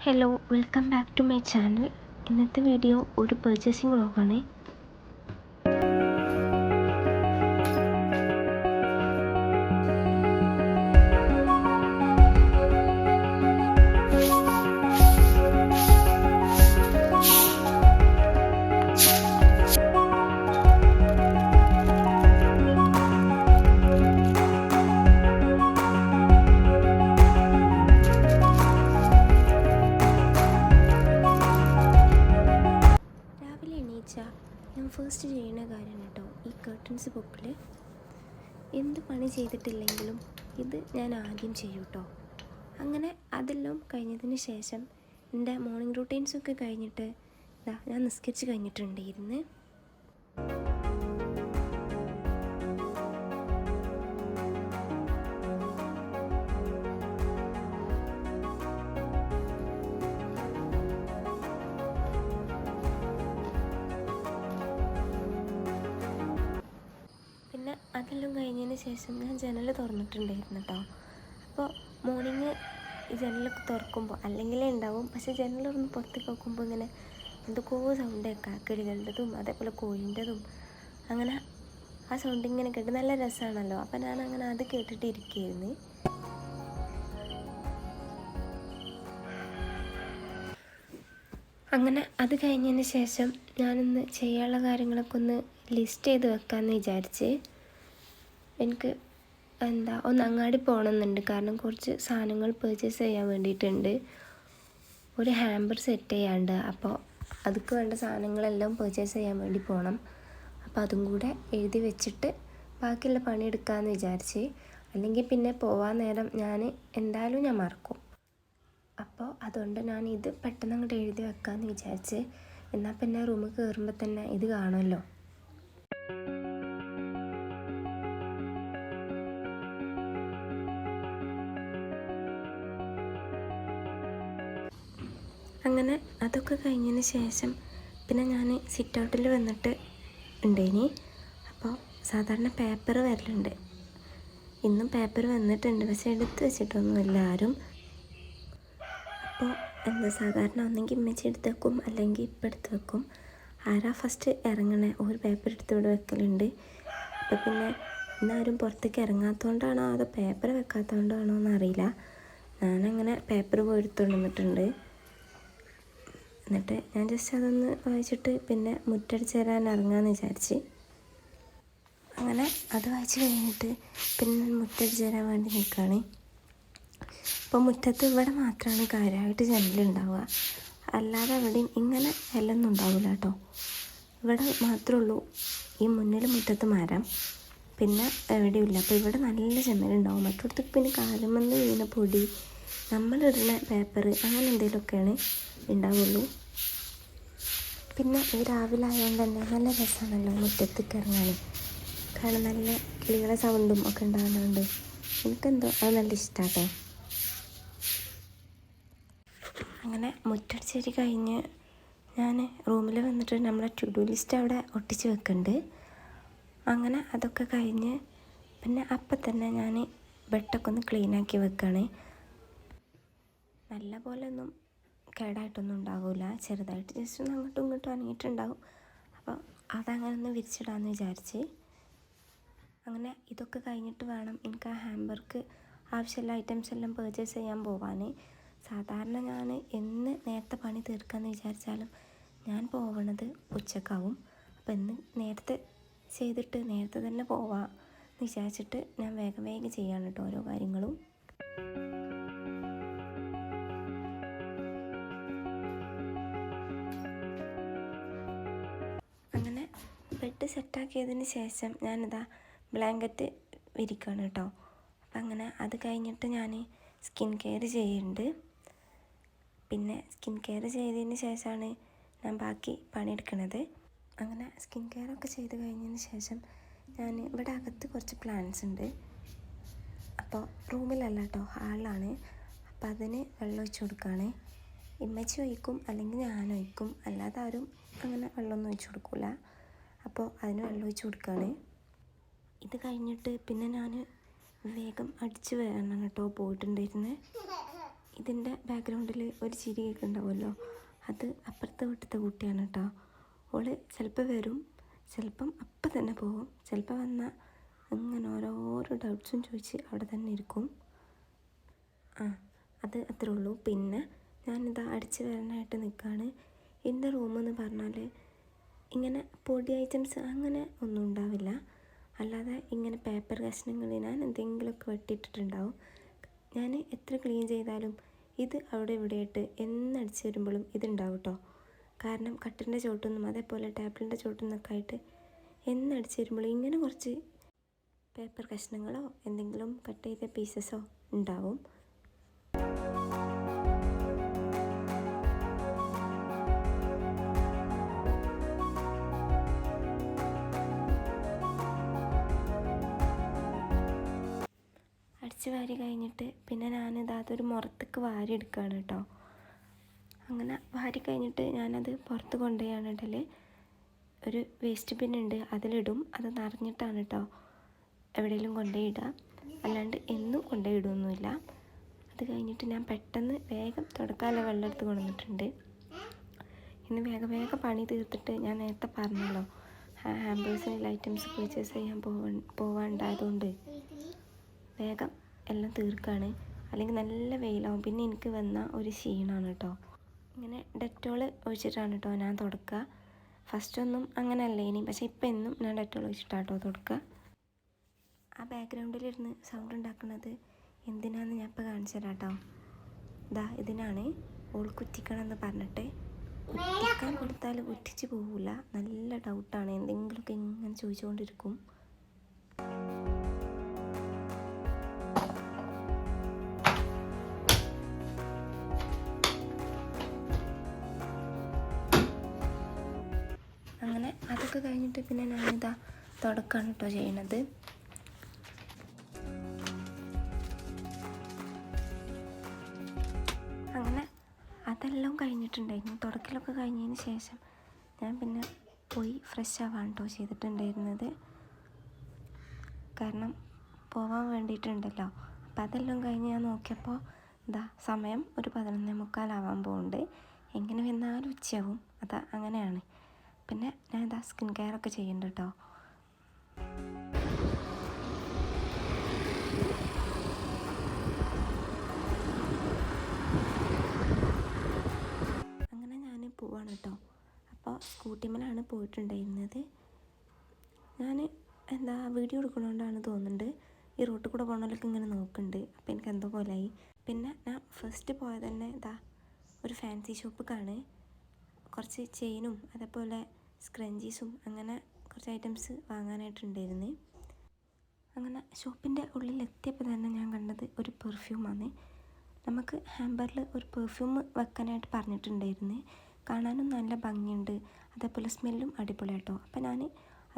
Hello, welcome back to my channel. ഇന്നത്തെ video ഒരു purchasing വ്ളോഗാണ്. ഞാൻ ഫസ്റ്റ് ചെയ്യുന്ന കാര്യം കേട്ടോ, ഈ കർട്ടൻസ് പൊക്കിൽ എന്ത് പണി ചെയ്തിട്ടില്ലെങ്കിലും ഇത് ഞാൻ ആദ്യം ചെയ്യും കേട്ടോ. അങ്ങനെ അതെല്ലാം കഴിഞ്ഞതിന് ശേഷം എൻ്റെ മോർണിംഗ് റൂട്ടീൻസൊക്കെ കഴിഞ്ഞിട്ട് ഞാൻ നിസ്കരിച്ച് കഴിഞ്ഞിട്ടുണ്ടായിരുന്നു. പിന്നെ അതെല്ലാം കഴിഞ്ഞതിന് ശേഷം ഞാൻ ജനൽ തുറന്നിട്ടുണ്ടായിരുന്നു കേട്ടോ. അപ്പോൾ മോർണിംഗ് ഈ ജനലൊക്കെ തുറക്കുമ്പോൾ അല്ലെങ്കിലേ ഉണ്ടാവും, പക്ഷേ ജനലൊന്ന് പുറത്തേക്ക് നോക്കുമ്പോൾ ഇങ്ങനെ എന്തൊക്കെയോ സൗണ്ട് കേൾക്കാം, കിളികളുടേതും അതേപോലെ കോഴിൻ്റെതും. അങ്ങനെ ആ സൗണ്ട് ഇങ്ങനെ കേട്ട് നല്ല രസമാണല്ലോ. അപ്പോൾ ഞാനങ്ങനെ അത് കേട്ടിട്ട് ഇരിക്കുകയായിരുന്നു. അങ്ങനെ അത് കഴിഞ്ഞതിന് ശേഷം ഞാനൊന്ന് ചെയ്യാനുള്ള കാര്യങ്ങളൊക്കെ ഒന്ന് ലിസ്റ്റ് ചെയ്ത് വെക്കാമെന്ന് വിചാരിച്ച്. എനിക്ക് ഒന്ന് അങ്ങാടി പോകണമെന്നുണ്ട്, കാരണം കുറച്ച് സാധനങ്ങൾ പർച്ചേസ് ചെയ്യാൻ വേണ്ടിയിട്ടുണ്ട്. ഒരു ഹാമ്പർ സെറ്റ് ചെയ്യാണ്ട്, അപ്പോൾ അതിക്ക് വേണ്ട സാധനങ്ങളെല്ലാം പർച്ചേസ് ചെയ്യാൻ വേണ്ടി പോകണം. അപ്പോൾ അതും കൂടെ എഴുതി വെച്ചിട്ട് ബാക്കിയുള്ള പണിയെടുക്കാമെന്ന് വിചാരിച്ച്. അല്ലെങ്കിൽ പിന്നെ പോവാൻ നേരം എന്തായാലും ഞാൻ മറക്കും. അപ്പോൾ അതുകൊണ്ട് ഞാൻ ഇത് പെട്ടെന്ന് അങ്ങോട്ട് എഴുതി വെക്കാമെന്ന് വിചാരിച്ച്. എന്നാൽ പിന്നെ റൂമിൽ കയറുമ്പോൾ തന്നെ ഇത് കാണുമല്ലോ. അങ്ങനെ അതൊക്കെ കഴിഞ്ഞതിന് ശേഷം പിന്നെ ഞാൻ സിറ്റ് ഔട്ടിൽ വന്നിട്ട് ഉണ്ടായിനി. അപ്പോൾ സാധാരണ പേപ്പർ വരലുണ്ട്. ഇന്നും പേപ്പർ വന്നിട്ടുണ്ട്, പക്ഷെ എടുത്ത് വെച്ചിട്ടൊന്നുമില്ല ആരും. അപ്പോൾ സാധാരണ ഒന്നെങ്കിൽ ഇമ്മച്ചി എടുത്ത് വെക്കും, അല്ലെങ്കിൽ ഇപ്പം എടുത്ത് വെക്കും. ആരാ ഫസ്റ്റ് ഇറങ്ങണേ ഒരു പേപ്പർ എടുത്ത് ഇവിടെ വെക്കലുണ്ട്. അപ്പോൾ പിന്നെ ഇന്നാരും പുറത്തേക്ക് ഇറങ്ങാത്തതുകൊണ്ടാണോ അതോ പേപ്പർ വെക്കാത്തതുകൊണ്ടാണോ എന്നറിയില്ല. ഞാനങ്ങനെ പേപ്പർ പോയി എടുത്തുകൊണ്ട് വന്നിട്ടുണ്ട്. എന്നിട്ട് ഞാൻ ജസ്റ്റ് അതൊന്ന് വായിച്ചിട്ട് പിന്നെ മുറ്റടിച്ച് തരാൻ ഇറങ്ങാമെന്ന് വിചാരിച്ച്. അങ്ങനെ അത് വായിച്ച് കഴിഞ്ഞിട്ട് പിന്നെ മുറ്റടിച്ച് തരാൻ വേണ്ടി നിൽക്കുകയാണ്. അപ്പോൾ മുറ്റത്ത് ഇവിടെ മാത്രമാണ് കാര്യമായിട്ട് ജനലുണ്ടാവുക, അല്ലാതെ എവിടെയും ഇങ്ങനെ എല്ലൊന്നും ഉണ്ടാവില്ല കേട്ടോ. ഇവിടെ മാത്രമേ ഉള്ളൂ ഈ മുന്നിൽ മുറ്റത്ത് മരം, പിന്നെ എവിടെയില്ല. അപ്പോൾ ഇവിടെ നല്ല ജനലുണ്ടാവും. മറ്റൊടത്തേക്ക് പിന്നെ കാലുമെന്ന് വീണ പൊടി, നമ്മളിടുന്ന പേപ്പർ, അങ്ങനെ എന്തെങ്കിലുമൊക്കെയാണ് ഉണ്ടാവുള്ളൂ. പിന്നെ ഈ രാവിലെ ആയതുകൊണ്ട് തന്നെ നല്ല രസമാണല്ലോ മുറ്റത്തേക്ക് ഇറങ്ങാൻ, കാരണം നല്ല കിളികളെ സൗണ്ടും ഒക്കെ ഉണ്ടാകുന്നതുകൊണ്ട് എനിക്കെന്തോ അത് നല്ല ഇഷ്ടമാട്ടോ. അങ്ങനെ മുറ്റടിച്ചേരി കഴിഞ്ഞ് ഞാൻ റൂമിൽ വന്നിട്ട് നമ്മളെ ടു ഡു ലിസ്റ്റ് അവിടെ ഒട്ടിച്ച് വെക്കുന്നുണ്ട്. അങ്ങനെ അതൊക്കെ കഴിഞ്ഞ് പിന്നെ അപ്പം തന്നെ ഞാൻ ബെഡൊക്കെ ഒന്ന് ക്ലീനാക്കി വെക്കുകയാണ്. നല്ല പോലെ ഒന്നും കേടായിട്ടൊന്നും ഉണ്ടാവില്ല, ചെറുതായിട്ട് ജസ്റ്റ് ഒന്ന് അങ്ങോട്ടും ഇങ്ങോട്ടും അനങ്ങിയിട്ടുണ്ടാവും. അപ്പോൾ അതങ്ങനെ ഒന്ന് വിരിച്ചിടാമെന്ന് വിചാരിച്ച്. അങ്ങനെ ഇതൊക്കെ കഴിഞ്ഞിട്ട് വേണം എനിക്ക് ആ ഹാമ്പർക്ക് ആവശ്യമുള്ള ഐറ്റംസ് എല്ലാം പർച്ചേസ് ചെയ്യാൻ പോവാൻ. സാധാരണ ഞാൻ എന്ന് നേരത്തെ പണി തീർക്കാമെന്ന് വിചാരിച്ചാലും ഞാൻ പോവണത് ഉച്ചക്കാവും. അപ്പോൾ എന്ന് നേരത്തെ ചെയ്തിട്ട് നേരത്തെ തന്നെ പോവാമെന്ന് വിചാരിച്ചിട്ട് ഞാൻ വേഗം വേഗം ചെയ്യാണ് കേട്ടോ ഓരോ കാര്യങ്ങളും. അങ്ങനെ ബെഡ് സെറ്റാക്കിയതിന് ശേഷം ഞാനിതാ ബ്ലാങ്കറ്റ് വിരിക്കുകയാണ് കേട്ടോ. അപ്പം അങ്ങനെ അത് കഴിഞ്ഞിട്ട് ഞാൻ സ്കിൻ കെയർ ചെയ്യുന്നുണ്ട്. പിന്നെ സ്കിൻ കെയർ ചെയ്തതിന് ശേഷമാണ് ഞാൻ ബാക്കി പണിയെടുക്കുന്നത്. അങ്ങനെ സ്കിൻ കെയറൊക്കെ ചെയ്ത് കഴിഞ്ഞതിന് ശേഷം ഞാൻ ഇവിടെ അകത്ത് കുറച്ച് പ്ലാന്റ്സ് ഉണ്ട്. അപ്പോൾ റൂമിലല്ല കേട്ടോ, ഹാളിലാണ്. അപ്പോൾ അതിന് വെള്ളം ഒഴിച്ച് കൊടുക്കുകയാണ്. ഇമ്മച്ചി ഒഴിക്കും, അല്ലെങ്കിൽ ഞാൻ ഒഴിക്കും, അല്ലാതെ ആരും അങ്ങനെ വെള്ളമൊന്നും ഒഴിച്ച് കൊടുക്കില്ല. അപ്പോൾ അതിന് വെള്ളം ഒഴിച്ച് കൊടുക്കുകയാണ്. ഇത് കഴിഞ്ഞിട്ട് പിന്നെ ഞാൻ വേഗം അടിച്ച് വരണം കേട്ടോ പോയിട്ടുണ്ടായിരുന്നത്. ഇതിൻ്റെ ബാക്ക്ഗ്രൗണ്ടിൽ ഒരു ചിരി കേൾക്കുന്നുണ്ടാവുമല്ലോ, അത് അപ്പുറത്തെ വീട്ടിലത്തെ കുട്ടിയാണ് കേട്ടോ. ഓള് ചിലപ്പോൾ വരും, ചിലപ്പം അപ്പം തന്നെ പോകും, ചിലപ്പോൾ വന്നാൽ അങ്ങനെ ഓരോരോ ഡൗട്ട്സും ചോദിച്ച് അവിടെ തന്നെ ഇരിക്കും. അത് അത്രേ ഉള്ളൂ. പിന്നെ ഞാനിതാ അടിച്ച് വരാനായിട്ട് നിൽക്കുകയാണ്. എൻ്റെ റൂമെന്ന് പറഞ്ഞാൽ ഇങ്ങനെ പൊടി ഐറ്റംസ് അങ്ങനെ ഒന്നും ഉണ്ടാവില്ല, അല്ലാതെ ഇങ്ങനെ പേപ്പർ കഷ്ണങ്ങൾ ഞാൻ എന്തെങ്കിലുമൊക്കെ വെട്ടിയിട്ടിട്ടുണ്ടാവും. ഞാൻ എത്ര ക്ലീൻ ചെയ്താലും ഇത് അവിടെ ഇവിടെയായിട്ട് എന്നടിച്ച് വരുമ്പോഴും ഇതുണ്ടാവും കേട്ടോ. കാരണം കട്ടിലിൻ്റെ ചോട്ടൊന്നും അതേപോലെ ടേബിളിൻ്റെ ചോട്ടൊന്നൊക്കെ ആയിട്ട് എന്നടിച്ച് വരുമ്പോഴും ഇങ്ങനെ കുറച്ച് പേപ്പർ കഷ്ണങ്ങളോ എന്തെങ്കിലും കട്ട് ചെയ്ത പീസസോ ഉണ്ടാവും. അടിച്ച് വാരി കഴിഞ്ഞിട്ട് പിന്നെ ഞാനിത് അതൊരു മുറത്തേക്ക് വാരി എടുക്കുകയാണ് കേട്ടോ. അങ്ങനെ വാരി കഴിഞ്ഞിട്ട് ഞാനത് പുറത്ത് കൊണ്ടുപോയാണ് ഇടൽ. ഒരു വേസ്റ്റ് ബിന്നുണ്ട്, അതിലിടും. അത് നിറഞ്ഞിട്ടാണ് കേട്ടോ എവിടെയെങ്കിലും കൊണ്ടുപോയി ഇടുക, അല്ലാണ്ട് എന്നും കൊണ്ടുപോയി ഇടുകയൊന്നുമില്ല. അത് കഴിഞ്ഞിട്ട് ഞാൻ പെട്ടെന്ന് വേഗം തുടക്കാനുള്ള വെള്ളം എടുത്ത് കൊണ്ടുവന്നിട്ടുണ്ട്. ഇന്ന് വേഗം പണി തീർത്തിട്ട് ഞാൻ നേരത്തെ പറഞ്ഞല്ലോ ഹാമ്പേഴ്സിനുള്ള ഐറ്റംസ് പർച്ചേസ് ചെയ്യാൻ പോവാണ്ടായതുകൊണ്ട് വേഗം എല്ലാം തീർക്കാണ്, അല്ലെങ്കിൽ നല്ല വെയിലാവും. പിന്നെ എനിക്ക് വന്ന ഒരു ക്ഷീണമാണ് കേട്ടോ. ഇങ്ങനെ ഡെറ്റോൾ ഒഴിച്ചിട്ടാണ് കേട്ടോ ഞാൻ തുടക്കുക. ഫസ്റ്റൊന്നും അങ്ങനെയല്ലേ ഇനി, പക്ഷേ ഇപ്പം എന്നും ഞാൻ ഡെറ്റോൾ ഒഴിച്ചിട്ടാണ് കേട്ടോ തുടക്കുക. ആ ബാക്ക്ഗ്രൗണ്ടിലിരുന്ന് സൗണ്ട് ഉണ്ടാക്കുന്നത് എന്തിനാണെന്ന് ഞാൻ ഇപ്പോൾ കാണിച്ചു തരാം കേട്ടോ. ഇതിനാണ് ഓൾ കുറ്റിക്കണമെന്ന് പറഞ്ഞിട്ട്. കുറ്റിക്കാൻ കൊടുത്താൽ കുറ്റിച്ച് പോവില്ല, നല്ല ഡൗട്ടാണ്, എന്തെങ്കിലുമൊക്കെ ഇങ്ങനെ ചോദിച്ചുകൊണ്ടിരിക്കും. അങ്ങനെ അതൊക്കെ കഴിഞ്ഞിട്ട് പിന്നെ ഞാനിതാ തുടക്കമാണ് കേട്ടോ ചെയ്യണത്. അങ്ങനെ അതെല്ലാം കഴിഞ്ഞിട്ടുണ്ടായിരുന്നു. തുടക്കലൊക്കെ കഴിഞ്ഞതിന് ശേഷം ഞാൻ പിന്നെ പോയി ഫ്രഷ് ആവാൻ കേട്ടോ ചെയ്തിട്ടുണ്ടായിരുന്നത്. കാരണം പോവാൻ വേണ്ടിയിട്ടുണ്ടല്ലോ. അപ്പം അതെല്ലാം കഴിഞ്ഞ് ഞാൻ നോക്കിയപ്പോൾ സമയം ഒരു 11:45 പോകുന്നുണ്ട്. എങ്ങനെ വന്നാലും ഉച്ചയാവും, അങ്ങനെയാണ്. പിന്നെ ഞാൻ സ്കിൻ കെയർ ഒക്കെ ചെയ്യുന്നുണ്ട് കേട്ടോ. അങ്ങനെ ഞാൻ പോവാണ് കേട്ടോ. അപ്പോൾ സ്കൂട്ടിമേലാണ് പോയിട്ടുണ്ടായിരുന്നത്. ഞാൻ വീഡിയോ എടുക്കണോണ്ടാണ് തോന്നുന്നുണ്ട് ഈ റോട്ടിൽ കൂടെ പോകണമല്ലൊക്കെ ഇങ്ങനെ നോക്കുന്നുണ്ട്. അപ്പോൾ എനിക്ക് എന്തോ പോലെയായി. പിന്നെ ഞാൻ ഫസ്റ്റ് പോയത് തന്നെ ഒരു ഫാൻസി ഷോപ്പിലേക്കാണ്. കുറച്ച് ചെയിനും അതേപോലെ സ്ക്രഞ്ചീസും അങ്ങനെ കുറച്ച് ഐറ്റംസ് വാങ്ങാനായിട്ടുണ്ടായിരുന്നു. അങ്ങനെ ഷോപ്പിൻ്റെ ഉള്ളിലെത്തിയപ്പോൾ തന്നെ ഞാൻ കണ്ടത് ഒരു പെർഫ്യൂമാണ്. നമുക്ക് ഹാമ്പറിൽ ഒരു പെർഫ്യൂം വെക്കാനായിട്ട് പറഞ്ഞിട്ടുണ്ടായിരുന്നു. കാണാനും നല്ല ഭംഗിയുണ്ട്, അതേപോലെ സ്മെല്ലും അടിപൊളിയാട്ടോ. അപ്പോൾ ഞാൻ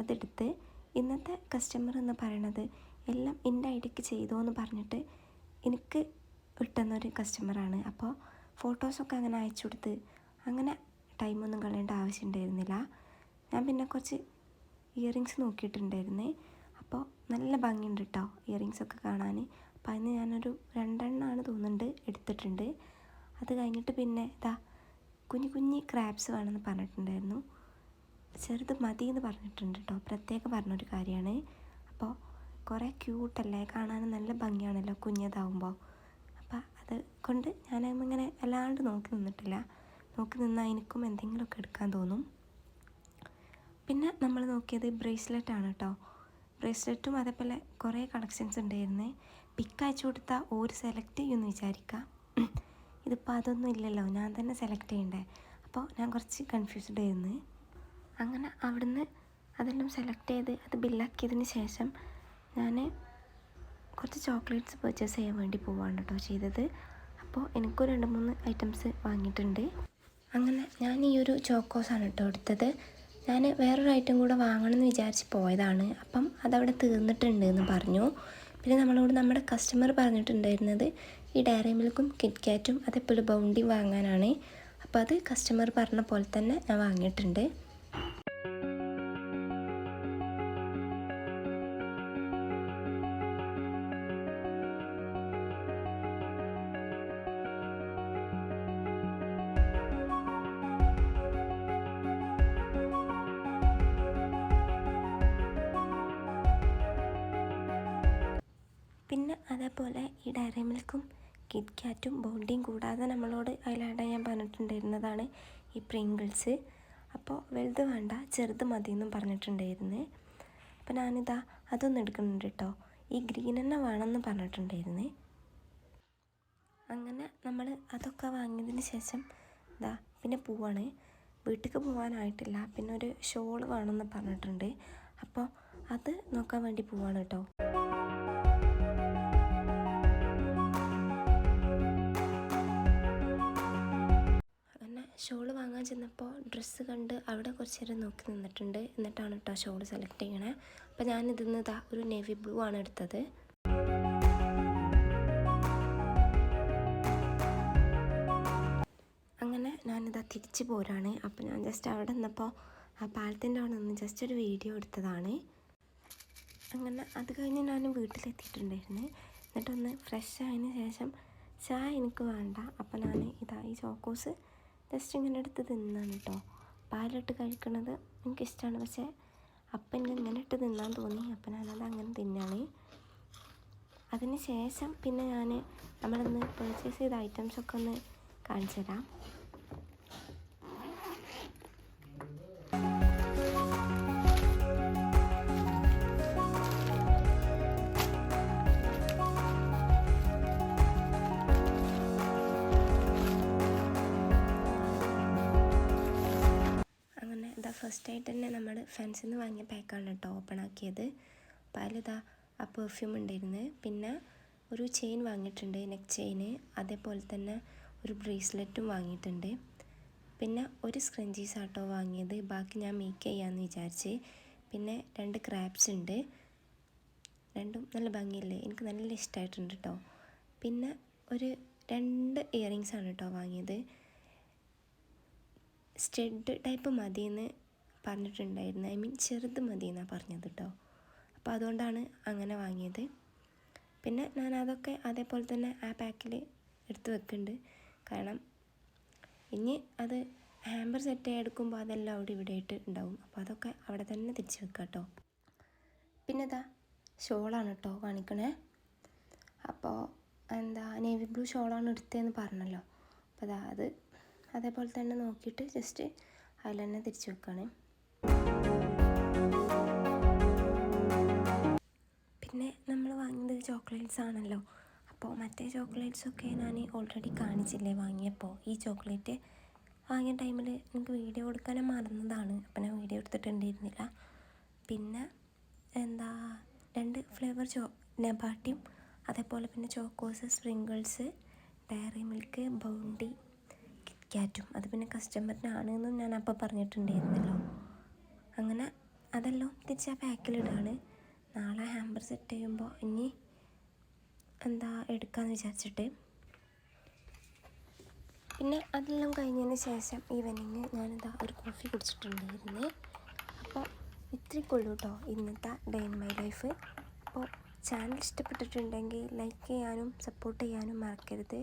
അതെടുത്ത്, ഇന്നത്തെ കസ്റ്റമർ എന്ന് പറയണത് എല്ലാം എൻ്റെ ഐഡിയക്ക് ചെയ്തോ എന്ന് പറഞ്ഞിട്ട് എനിക്ക് ഇട്ടുന്നൊരു കസ്റ്റമറാണ്. അപ്പോൾ ഫോട്ടോസൊക്കെ അങ്ങനെ അയച്ചു കൊടുത്ത് അങ്ങനെ ടൈമൊന്നും കളയേണ്ട ആവശ്യമുണ്ടായിരുന്നില്ല. ഞാൻ പിന്നെ കുറച്ച് ഇയറിങ്സ് നോക്കിയിട്ടുണ്ടായിരുന്നേ. അപ്പോൾ നല്ല ഭംഗിയുണ്ട് കേട്ടോ ഇയറിങ്സൊക്കെ കാണാൻ. അപ്പോൾ അതിന് ഞാനൊരു 2 എണ്ണമാണ് തോന്നുന്നുണ്ട് എടുത്തിട്ടുണ്ട്. അത് കഴിഞ്ഞിട്ട് പിന്നെ കുഞ്ഞി ക്രാബ്സ് വേണമെന്ന് പറഞ്ഞിട്ടുണ്ടായിരുന്നു. ചെറുത് മതി എന്ന് പറഞ്ഞിട്ടുണ്ട് കേട്ടോ, പ്രത്യേകം പറഞ്ഞൊരു കാര്യമാണ്. അപ്പോൾ കുറേ ക്യൂട്ടല്ലേ, കാണാനും നല്ല ഭംഗിയാണല്ലോ കുഞ്ഞതാവുമ്പോൾ. അപ്പോൾ അത് കൊണ്ട് ഞാനിങ്ങനെ അല്ലാണ്ട് നോക്കി നിന്നിട്ടില്ല. നോക്കി നിന്നാൽ എനിക്കും എന്തെങ്കിലുമൊക്കെ എടുക്കാൻ തോന്നും. പിന്നെ നമ്മൾ നോക്കിയത് ബ്രേസ്ലെറ്റാണ് കേട്ടോ. ബ്രേസ്ലെറ്റും അതേപോലെ കുറേ കളക്ഷൻസ് ഉണ്ടായിരുന്നേ. പിക്ക് അയച്ചു കൊടുത്താൽ ഒരു സെലക്ട് ചെയ്യുമെന്ന് വിചാരിക്കാം. ഇതിപ്പോൾ അതൊന്നും ഇല്ലല്ലോ, ഞാൻ തന്നെ സെലക്ട് ചെയ്യണ്ടേ. അപ്പോൾ ഞാൻ കുറച്ച് കൺഫ്യൂസ്ഡ് ആയിരുന്നു. അങ്ങനെ അവിടുന്ന് അതെല്ലാം സെലക്ട് ചെയ്ത് അത് ബില്ലാക്കിയതിന് ശേഷം ഞാൻ കുറച്ച് ചോക്ലേറ്റ്സ് പർച്ചേസ് ചെയ്യാൻ വേണ്ടി പോവാണ് കേട്ടോ ചെയ്തത്. അപ്പോൾ എനിക്കൊരു 2-3 ഐറ്റംസ് വാങ്ങിയിട്ടുണ്ട്. അങ്ങനെ ഞാൻ ഈ ഒരു ചോക്കോസാണ് കേട്ടോ എടുത്തത്. ഞാൻ വേറൊരു ഐറ്റം കൂടെ വാങ്ങണമെന്ന് വിചാരിച്ച് പോയതാണ്. അപ്പം അതവിടെ തീർന്നിട്ടുണ്ട് എന്ന് പറഞ്ഞു. പിന്നെ നമ്മുടെ കസ്റ്റമർ പറഞ്ഞിട്ടുണ്ടായിരുന്നത് ഈ ഡയറി മിൽക്കും കിറ്റ്കാറ്റും അതേപോലെ ബൗണ്ടിയും വാങ്ങാനാണ്. അപ്പോൾ അത് കസ്റ്റമർ പറഞ്ഞ പോലെ തന്നെ ഞാൻ വാങ്ങിയിട്ടുണ്ട്. അതേപോലെ ഈ ഡയറി മിൽക്കും കിറ്റ് കാറ്റും ബോണ്ടിയും കൂടാതെ നമ്മളോട് അതിലായിട്ട് ഞാൻ പറഞ്ഞിട്ടുണ്ടായിരുന്നതാണ് ഈ പ്രിങ്കിൾസ്. അപ്പോൾ വലുത് വേണ്ട, ചെറുത് മതി എന്നും പറഞ്ഞിട്ടുണ്ടായിരുന്നു. അപ്പോൾ ഞാനിതാ അതൊന്നും എടുക്കുന്നുണ്ട് കേട്ടോ. ഈ ഗ്രീൻ തന്നെ വേണമെന്ന് പറഞ്ഞിട്ടുണ്ടായിരുന്നു. അങ്ങനെ നമ്മൾ അതൊക്കെ വാങ്ങിയതിന് ശേഷം ഇതാ പിന്നെ പോവാണ്. വീട്ടിലേക്ക് പോകാനായിട്ടില്ല. പിന്നെ ഒരു ഷോൾ വേണമെന്ന് പറഞ്ഞിട്ടുണ്ട്. അപ്പോൾ അത് നോക്കാൻ വേണ്ടി പോവാണ് കേട്ടോ. അങ്ങനെ ഷോൾ വാങ്ങാൻ ചെന്നപ്പോൾ ഡ്രസ്സ് കണ്ട് അവിടെ കുറച്ച് നേരം നോക്കി നിന്നിട്ടുണ്ട്. എന്നിട്ടാണ് കേട്ടോ ഷോൾ സെലക്ട് ചെയ്യണേ. അപ്പോൾ ഞാനിതിന്ന് ഇതാ ഒരു നേവി ബ്ലൂ ആണ് എടുത്തത്. അങ്ങനെ ഞാനിതാ തിരിച്ച് പോരാണ്. അപ്പോൾ ഞാൻ ജസ്റ്റ് അവിടെ നിന്നപ്പോൾ ആ പാലത്തിൻ്റെ അവിടെ നിന്ന് ജസ്റ്റ് ഒരു വീഡിയോ എടുത്തതാണ്. അങ്ങനെ അത് കഴിഞ്ഞ് ഞാൻ വീട്ടിലെത്തിയിട്ടുണ്ടായിരുന്നു. എന്നിട്ടൊന്ന് ഫ്രഷ് ആയതിന് ശേഷം ചായ എനിക്ക് വേണ്ട. അപ്പോൾ ഞാൻ ഇതാ ഈ ചോക്കോസ് ജസ്റ്റ് ഇങ്ങനെ എടുത്ത് തിന്നാണ് കേട്ടോ. പാലിട്ട് കഴിക്കണത് എനിക്കിഷ്ടമാണ്, പക്ഷേ അപ്പം എനിക്ക് ഇങ്ങനെ ഇട്ട് തിന്നാൻ തോന്നി. അപ്പം ഞാനത് അങ്ങനെ തിന്നാണ്. അതിന് ശേഷം പിന്നെ ഞാൻ നമ്മളിന്ന് പർച്ചേസ് ചെയ്ത ഐറ്റംസൊക്കെ ഒന്ന് കാണിച്ചു തരാം. അങ്ങനെ ഇതാ ഫസ്റ്റ് ആയിട്ട് തന്നെ നമ്മൾ ഫാൻസിൽ നിന്ന് വാങ്ങിയ പാക്കാണ് കേട്ടോ ഓപ്പൺ ആക്കിയത്. അപ്പോൾ അതിലിതാ ആ പെർഫ്യൂം ഉണ്ടായിരുന്നു. പിന്നെ ഒരു ചെയിൻ വാങ്ങിയിട്ടുണ്ട്, നെക്ക് ചെയിന്. അതേപോലെ തന്നെ ഒരു ബ്രേസ്ലെറ്റും വാങ്ങിയിട്ടുണ്ട്. പിന്നെ ഒരു സ്ക്രഞ്ചീസ് ആട്ടോ വാങ്ങിയത്. ബാക്കി ഞാൻ മേക്ക് ചെയ്യാമെന്ന് വിചാരിച്ച്. പിന്നെ 2 ക്രാബ്സ് ഉണ്ട്. രണ്ടും നല്ല ഭംഗിയില്ലേ, എനിക്ക് നല്ല ഇഷ്ടമായിട്ടുണ്ട് കേട്ടോ. പിന്നെ ഒരു 2 ഇയറിങ്സ് ആണ് കേട്ടോ വാങ്ങിയത്. സ്റ്റഡ് ടൈപ്പ് മതിയെന്ന് പറഞ്ഞിട്ടുണ്ടായിരുന്നു. ഐ മീൻ ചെറുത് മതിയെന്നാണ് പറഞ്ഞത് കേട്ടോ. അപ്പോൾ അതുകൊണ്ടാണ് അങ്ങനെ വാങ്ങിയത്. പിന്നെ ഞാൻ അതൊക്കെ അതേപോലെ തന്നെ ആ പാക്കിൽ എടുത്ത് വെക്കുന്നുണ്ട്. കാരണം ഇനി അത് ഹാമ്പർ സെറ്റ് എടുക്കുമ്പോൾ അതെല്ലാം അവിടെ ഇവിടെ ആയിട്ട് ഉണ്ടാവും. അപ്പോൾ അതൊക്കെ അവിടെ തന്നെ തിരിച്ച് വെക്കാം കേട്ടോ. പിന്നെ ഇതാ ഷോളാണ് കേട്ടോ കാണിക്കണേ. അപ്പോൾ നേവി ബ്ലൂ ഷോളാണ് എടുത്തതെന്ന് പറഞ്ഞല്ലോ. അപ്പോൾ അത് അതേപോലെ തന്നെ നോക്കിയിട്ട് ജസ്റ്റ് അതിൽ തന്നെ തിരിച്ച് വെക്കുകയാണ്. പിന്നെ നമ്മൾ വാങ്ങിയത് ചോക്ലേറ്റ്സ് ആണല്ലോ. അപ്പോൾ മറ്റേ ചോക്ലേറ്റ്സൊക്കെ ഞാൻ ഓൾറെഡി കാണിച്ചില്ലേ വാങ്ങിയപ്പോൾ. ഈ ചോക്ലേറ്റ് വാങ്ങിയ ടൈമിൽ എനിക്ക് വീഡിയോ എടുക്കാൻ മറന്നതാണ്. അപ്പോൾ ഞാൻ വീഡിയോ എടുത്തിട്ടുണ്ടായിരുന്നില്ല. പിന്നെ 2 ഫ്ലേവർ നബാട്ടിയും അതേപോലെ പിന്നെ Chocos, sprinkles, Dairy Milk, Bounty, കിറ്റ് കാറ്റും. അത് പിന്നെ കസ്റ്റമറിനാണെന്നും ഞാൻ അപ്പോൾ പറഞ്ഞിട്ടുണ്ടായിരുന്നല്ലോ. അങ്ങനെ അതെല്ലാം തിരിച്ച് ആ പാക്കിലിടാണ്. നാളെ ഹാമ്പർ സെറ്റ് ചെയ്യുമ്പോൾ ഇനി എടുക്കാമെന്ന് വിചാരിച്ചിട്ട്. പിന്നെ അതെല്ലാം കഴിഞ്ഞതിന് ശേഷം ഈവനിങ് ഞാനിതാ ഒരു കോഫി കുടിച്ചിട്ടുണ്ടായിരുന്നു. അപ്പോൾ ഇത്രയ്ക്കുള്ളൂ കേട്ടോ ഇന്നത്തെ ഡേ ഇൻ മൈ ലൈഫ്. അപ്പോൾ ചാനൽ ഇഷ്ടപ്പെട്ടിട്ടുണ്ടെങ്കിൽ ലൈക്ക് ചെയ്യാനും സപ്പോർട്ട് ചെയ്യാനും മറക്കരുത്.